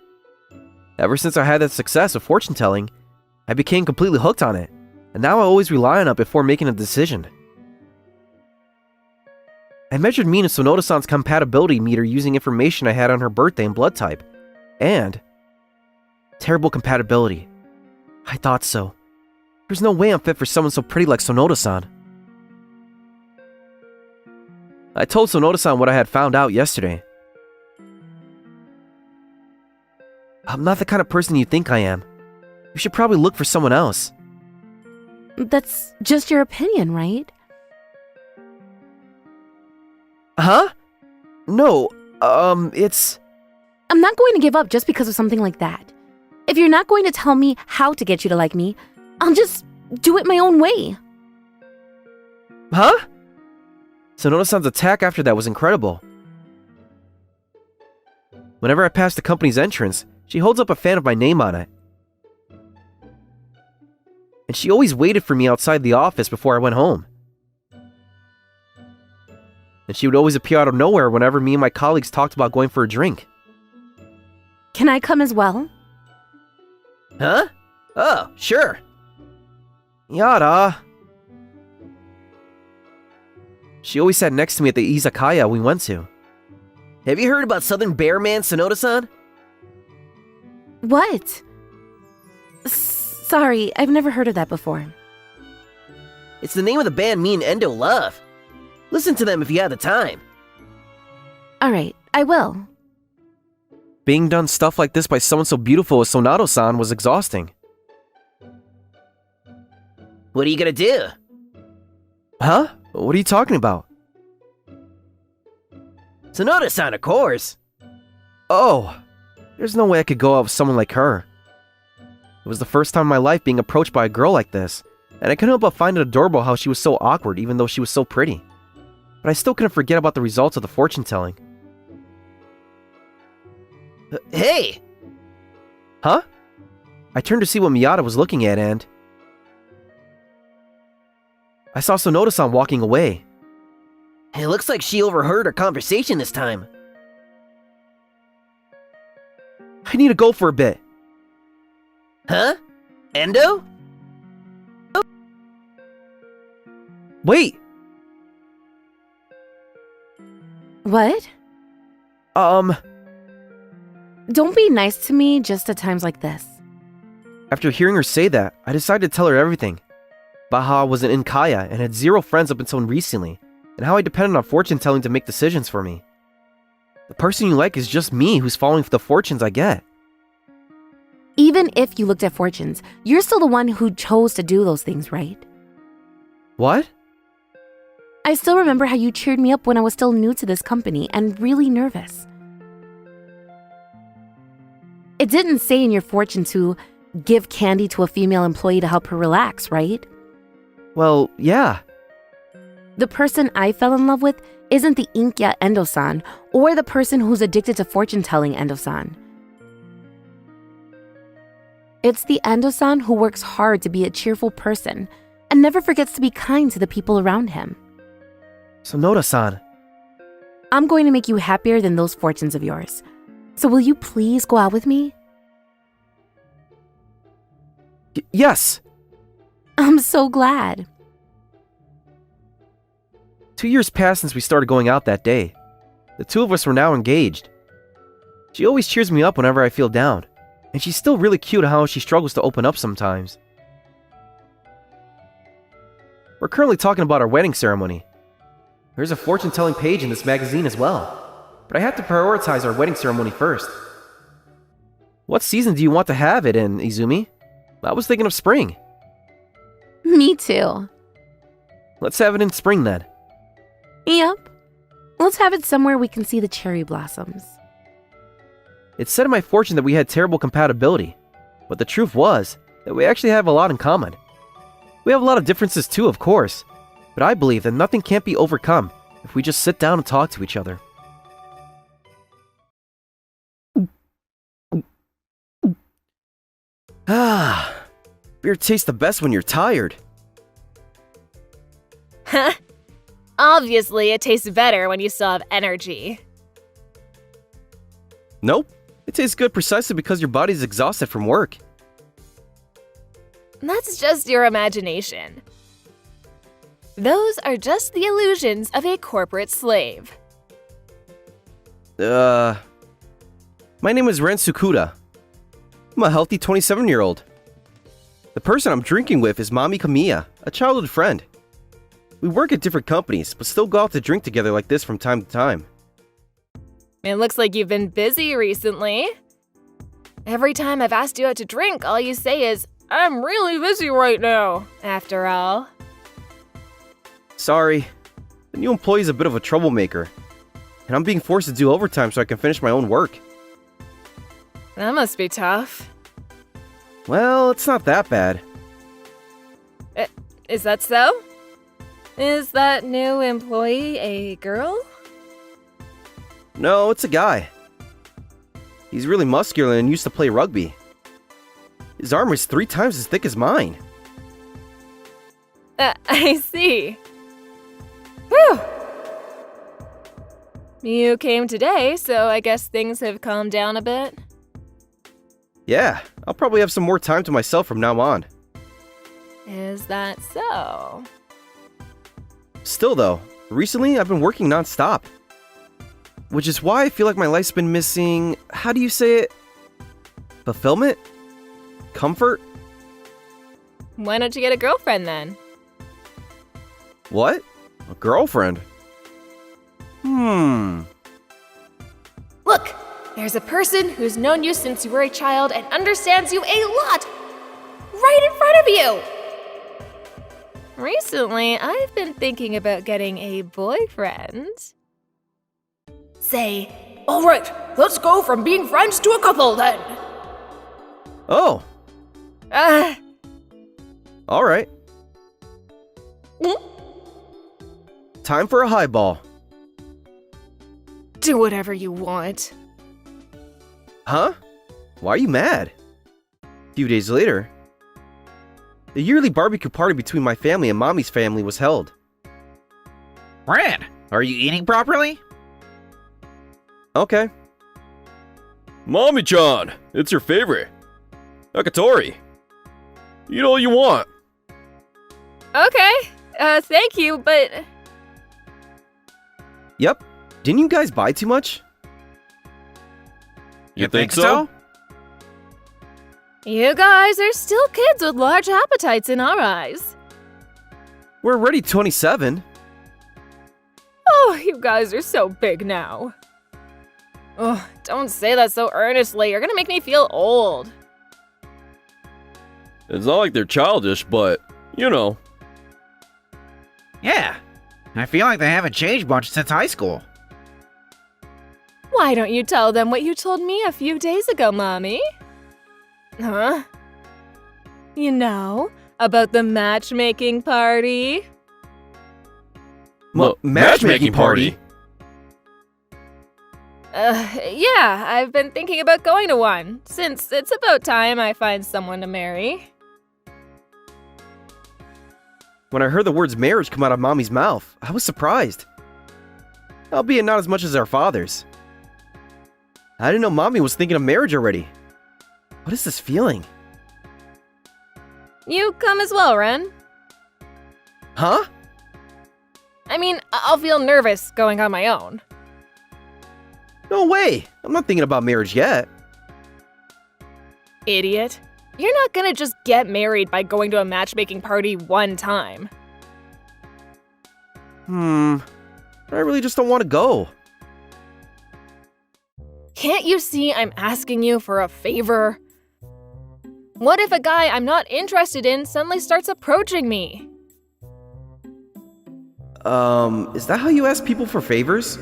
Ever since I had that success with fortune-telling, I became completely hooked on it, and now I always rely on it before making a decision. I measured me and Sonoda-san's compatibility meter using information I had on her birthday and blood type, and... terrible compatibility. I thought so. There's no way I'm fit for someone so pretty like Sonoda-san. I told Sonoda-san what I had found out yesterday. I'm not the kind of person you think I am. You should probably look for someone else. That's just your opinion, right? Huh? No, it's... I'm not going to give up just because of something like that. If you're not going to tell me how to get you to like me, I'll just do it my own way. Huh? Sonoda-san's attack after that was incredible. Whenever I pass the company's entrance, she holds up a fan with my name on it. And she always waited for me outside the office before I went home. And she would always appear out of nowhere whenever me and my colleagues talked about going for a drink. Can I come as well? Huh? Oh, sure. Yada. She always sat next to me at the izakaya we went to. Have you heard about Southern Bear Man Sonoda-san? What? Sorry, I've never heard of that before. It's the name of the band me and Endo love. Listen to them if you have the time. Alright, I will. Being done stuff like this by someone so beautiful as Sonato-san was exhausting. What are you gonna do? Huh? What are you talking about? Sonoda-san, of course. Oh, there's no way I could go out with someone like her. It was the first time in my life being approached by a girl like this, and I couldn't help but find it adorable how she was so awkward even though she was so pretty. But I still couldn't forget about the results of the fortune telling. Hey! Huh? I turned to see what Miyata was looking at and... I saw Sonoda-san walking away. It looks like she overheard our conversation this time. I need to go for a bit. Huh? Endo? Wait! What? Don't be nice to me just at times like this. After hearing her say that, I decided to tell her everything. About how I was in Kaya and had zero friends up until recently, and how I depended on fortune telling to make decisions for me. The person you like is just me who's following the fortunes I get. Even if you looked at fortunes, you're still the one who chose to do those things, right? What? I still remember how you cheered me up when I was still new to this company and really nervous. It didn't say in your fortune to give candy to a female employee to help her relax, right? Well, yeah. The person I fell in love with isn't the Inkya Endo-san or the person who's addicted to fortune-telling Endo-san. It's the Endo-san who works hard to be a cheerful person and never forgets to be kind to the people around him. Sonoda-san. I'm going to make you happier than those fortunes of yours. So will you please go out with me? Yes! I'm so glad. 2 years passed since we started going out that day. The two of us were now engaged. She always cheers me up whenever I feel down, and she's still really cute how she struggles to open up sometimes. We're currently talking about our wedding ceremony. There's a fortune-telling page in this magazine as well, but I have to prioritize our wedding ceremony first. What season do you want to have it in, Izumi? I was thinking of spring. Me too. Let's have it in spring then. Yep. Let's have it somewhere we can see the cherry blossoms. It said in my fortune that we had terrible compatibility, but the truth was that we actually have a lot in common. We have a lot of differences too, of course, but I believe that nothing can't be overcome if we just sit down and talk to each other. Ah, beer tastes the best when you're tired. Huh? Obviously, it tastes better when you still have energy. Nope, it tastes good precisely because your body's exhausted from work. That's just your imagination. Those are just the illusions of a corporate slave. My name is Ren Tsukuda. I'm a healthy 27-year-old. The person I'm drinking with is Mami Kamiya, a childhood friend. We work at different companies, but still go out to drink together like this from time to time. It looks like you've been busy recently. Every time I've asked you out to drink, all you say is, "I'm really busy right now," after all. Sorry, the new employee's a bit of a troublemaker, and I'm being forced to do overtime so I can finish my own work. That must be tough. Well, it's not that bad. Is that so? Is that new employee a girl? No, it's a guy. He's really muscular and used to play rugby. His arm is 3 times as thick as mine. I see. Whew! You came today, so I guess things have calmed down a bit. Yeah, I'll probably have some more time to myself from now on. Is that so? Still though, recently I've been working non-stop. which is why I feel like my life's been missing, how do you say it? Fulfillment? Comfort? Why don't you get a girlfriend then? What? A girlfriend? Look, there's a person who's known you since you were a child and understands you a lot, right in front of you. Recently, I've been thinking about getting a boyfriend. Say, all right, let's go from being friends to a couple then. Oh, alright. Time for a highball. Do whatever you want. Huh? Why are you mad? A few days later, the yearly barbecue party between my family and Mommy's family was held. Ren, are you eating properly? Okay. Mommy-chan, it's your favorite. Akatori. Eat all you want. Okay, thank you, but Yep. Didn't you guys buy too much? You think so? you guys are still kids with large appetites in our eyes. We're already 27. Oh, you guys are so big now. Oh, don't say that so earnestly. You're gonna make me feel old. It's not like they're childish, but, you know. Yeah. I feel like they haven't changed much since high school. Why don't you tell them what you told me a few days ago, Mommy? Huh? You know, about the matchmaking party? Matchmaking party? Yeah, I've been thinking about going to one, since it's about time I find someone to marry. When I heard the words marriage come out of Mommy's mouth, I was surprised. Albeit not as much as our fathers. I didn't know Mommy was thinking of marriage already. What is this feeling? You come as well, Ren. Huh? I mean, I'll feel nervous going on my own. No way! I'm not thinking about marriage yet. Idiot. You're not gonna just get married by going to a matchmaking party one time. I really just don't want to go. Can't you see I'm asking you for a favor? What if a guy I'm not interested in suddenly starts approaching me? Is that how you ask people for favors?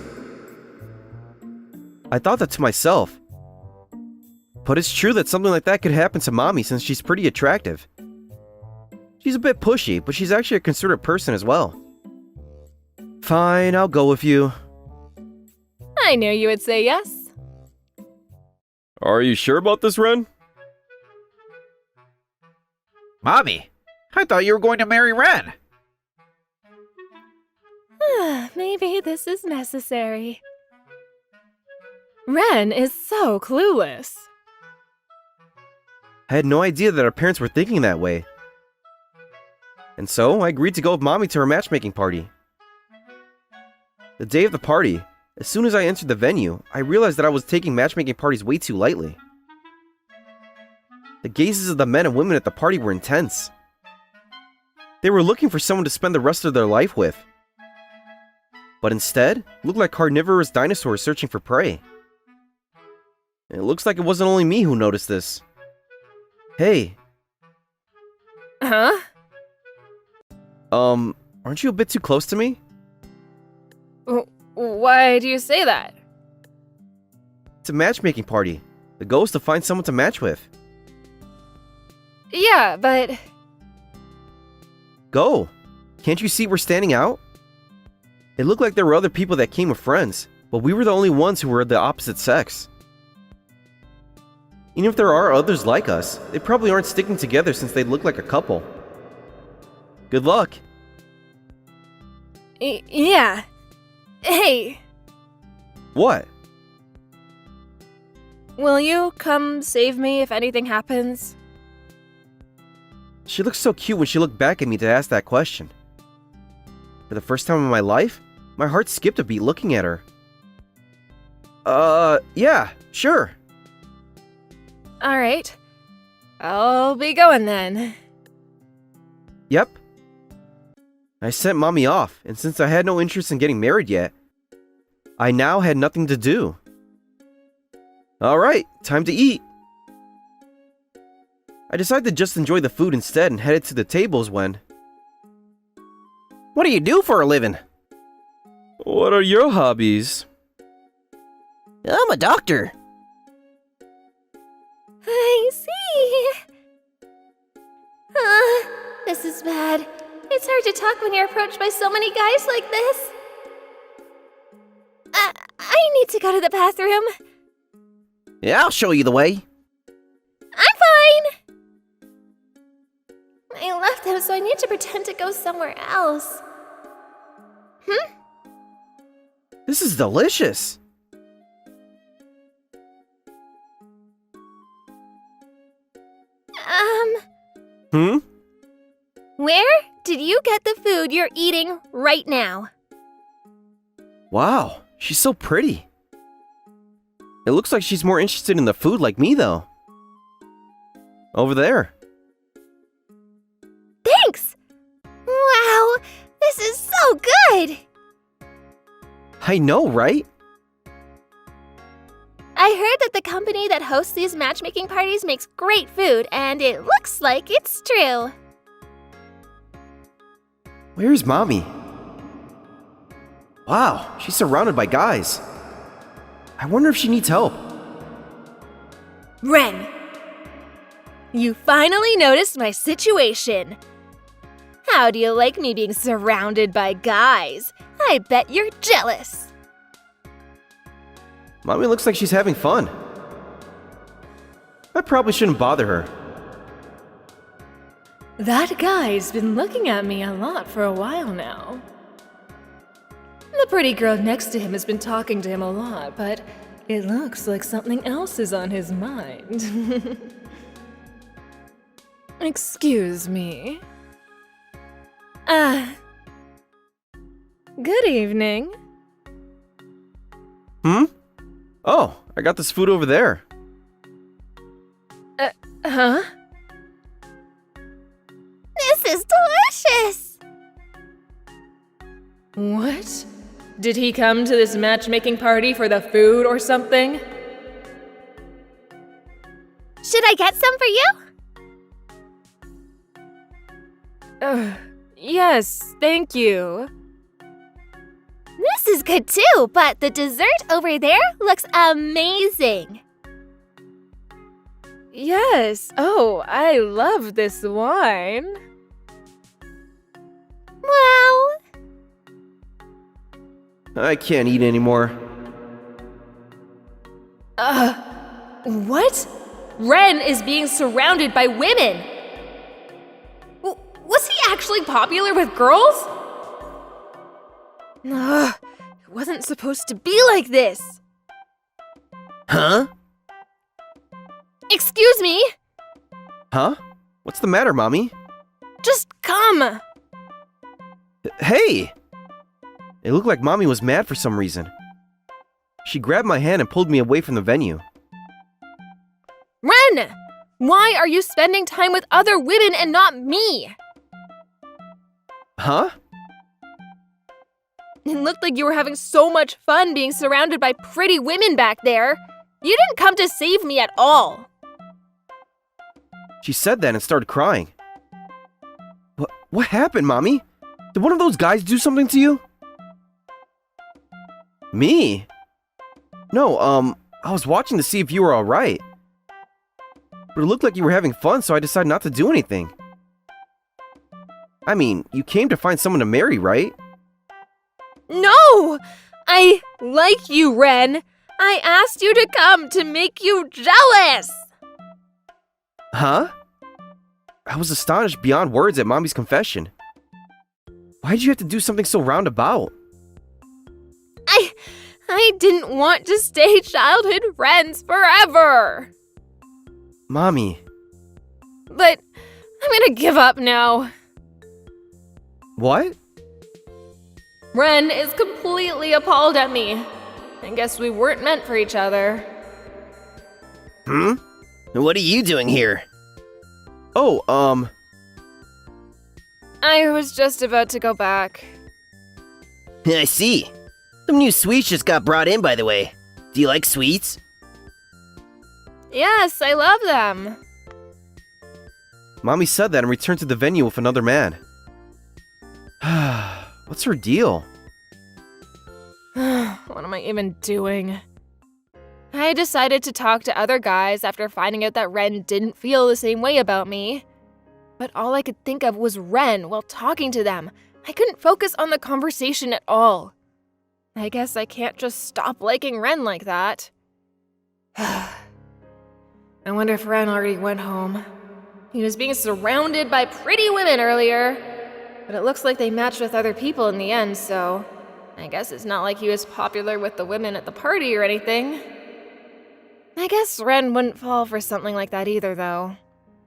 I thought that to myself. But it's true that something like that could happen to Mommy since she's pretty attractive. She's a bit pushy, but she's actually a considerate person as well. Fine, I'll go with you. I knew you would say yes. Are you sure about this, Ren? Mommy, I thought you were going to marry Ren. Maybe this is necessary. Ren is so clueless. I had no idea that our parents were thinking that way. And so, I agreed to go with Mommy to her matchmaking party. The day of the party, as soon as I entered the venue, I realized that I was taking matchmaking parties way too lightly. The gazes of the men and women at the party were intense. They were looking for someone to spend the rest of their life with. But instead, looked like carnivorous dinosaurs searching for prey. And it looks like it wasn't only me who noticed this. Hey. Huh? Aren't you a bit too close to me? Why do you say that? It's a matchmaking party. The goal is to find someone to match with. Yeah, but... Go! Can't you see we're standing out? It looked like there were other people that came with friends, but we were the only ones who were the opposite sex. Even if there are others like us, they probably aren't sticking together since they look like a couple. Good luck! Yeah. Hey, What? will you come save me if anything happens? She looked so cute when she looked back at me to ask that question. For the first time in my life, my heart skipped a beat looking at her. Yeah, sure. Alright. I'll be going then. Yep. I sent Mommy off, and since I had no interest in getting married yet, I now had nothing to do. Alright, time to eat. I decided to just enjoy the food instead and headed to the tables when... What do you do for a living? What are your hobbies? I'm a doctor. I see. This is bad. It's hard to talk when you're approached by so many guys like this. I need to go to the bathroom. Yeah, I'll show you the way. I'm fine. I left them, so I need to pretend to go somewhere else. This is delicious. Where did you get the food you're eating right now? Wow, she's so pretty. It looks like she's more interested in the food like me, though. Over there. Thanks! Wow, this is so good! I know, right? I heard that the company that hosts these matchmaking parties makes great food, and it looks like it's true. Where's Mommy? Wow, she's surrounded by guys. I wonder if she needs help. Ren! You finally noticed my situation. How do you like me being surrounded by guys? I bet you're jealous. Mommy looks like she's having fun. I probably shouldn't bother her. That guy's been looking at me a lot for a while now. The pretty girl next to him has been talking to him a lot, but it looks like something else is on his mind. Excuse me. Good evening. Oh, I got this food over there. Huh? This is delicious! What? Did he come to this matchmaking party for the food or something? Should I get some for you? Yes, thank you. This is good too, but the dessert over there looks amazing. Yes. Oh, I love this wine. Well, I can't eat anymore. What? Ren is being surrounded by women. Was he actually popular with girls? Ugh, it wasn't supposed to be like this. Huh? Excuse me? Huh? What's the matter, Mommy? Just come. Hey! It looked like Mommy was mad for some reason. She grabbed my hand and pulled me away from the venue. Ren! Why are you spending time with other women and not me? Huh? It looked like you were having so much fun being surrounded by pretty women back there. You didn't come to save me at all. She said that and started crying. What happened, Mommy? Did one of those guys do something to you? Me? No, I was watching to see if you were alright. But it looked like you were having fun, so I decided not to do anything. I mean, you came to find someone to marry, right? No! I like you, Ren. I asked you to come to make you jealous. Huh? I was astonished beyond words at Mommy's confession. Why'd you have to do something so roundabout? I didn't want to stay childhood friends forever. Mommy. But I'm gonna give up now. What? Ren is completely appalled at me. I guess we weren't meant for each other. What are you doing here? Oh, I was just about to go back. I see. Some new sweets just got brought in, by the way. Do you like sweets? Yes, I love them. Mommy said that and returned to the venue with another man. What's her deal? What am I even doing? I decided to talk to other guys after finding out that Ren didn't feel the same way about me. But all I could think of was Ren while talking to them. I couldn't focus on the conversation at all. I guess I can't just stop liking Ren like that. I wonder if Ren already went home. He was being surrounded by pretty women earlier, but it looks like they matched with other people in the end, so I guess it's not like he was popular with the women at the party or anything. I guess Ren wouldn't fall for something like that either, though.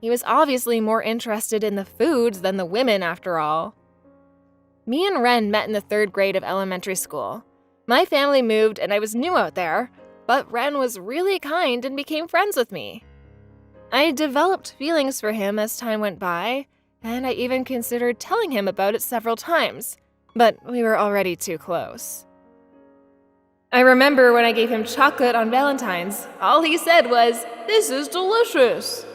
He was obviously more interested in the foods than the women, after all. Me and Ren met in the 3rd grade of elementary school. My family moved and I was new out there, but Ren was really kind and became friends with me. I developed feelings for him as time went by, and I even considered telling him about it several times, but we were already too close. I remember when I gave him chocolate on Valentine's, all he said was, "This is delicious."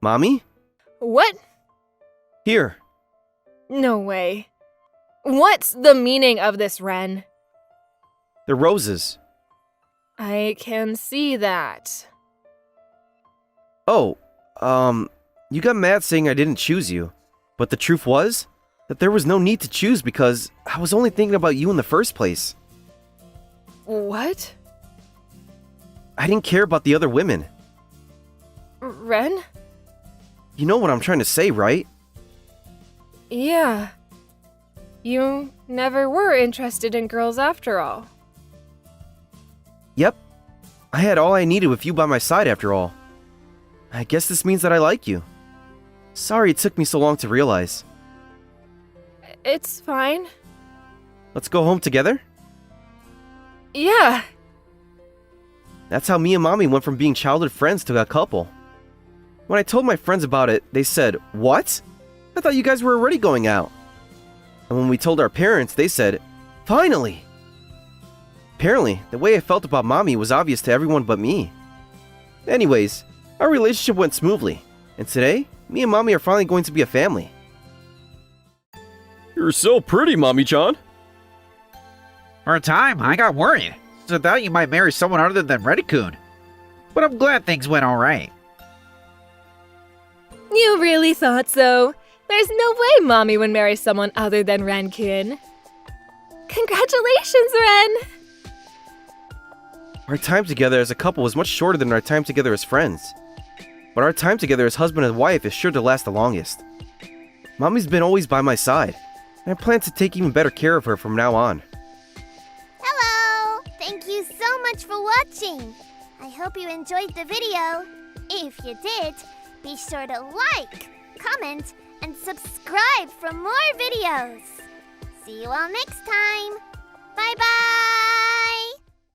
Mommy? What? Here. No way. What's the meaning of this, Ren? They're roses. I can see that. Oh, you got mad saying I didn't choose you. But the truth was that there was no need to choose because I was only thinking about you in the first place. What? I didn't care about the other women. Ren? You know what I'm trying to say, right? Yeah. You never were interested in girls after all. Yep. I had all I needed with you by my side after all. I guess this means that I like you. Sorry it took me so long to realize. It's fine. Let's go home together? Yeah. That's how me and Mommy went from being childhood friends to a couple. When I told my friends about it, they said, "What? I thought you guys were already going out." And when we told our parents, they said, "Finally!" Apparently, the way I felt about Mommy was obvious to everyone but me. Anyways, our relationship went smoothly, and today, me and Mommy are finally going to be a family. You're so pretty, Mommy-chan. For a time, I got worried. So I thought you might marry someone other than Reddy-kun. But I'm glad things went alright. You really thought so? There's no way Mommy would marry someone other than Ren-kun. Congratulations, Ren! Our time together as a couple was much shorter than our time together as friends. But our time together as husband and wife is sure to last the longest. Mommy's been always by my side, and I plan to take even better care of her from now on. Hello! Thank you so much for watching. I hope you enjoyed the video. If you did, be sure to like, comment, and subscribe for more videos. See you all next time. Bye-bye!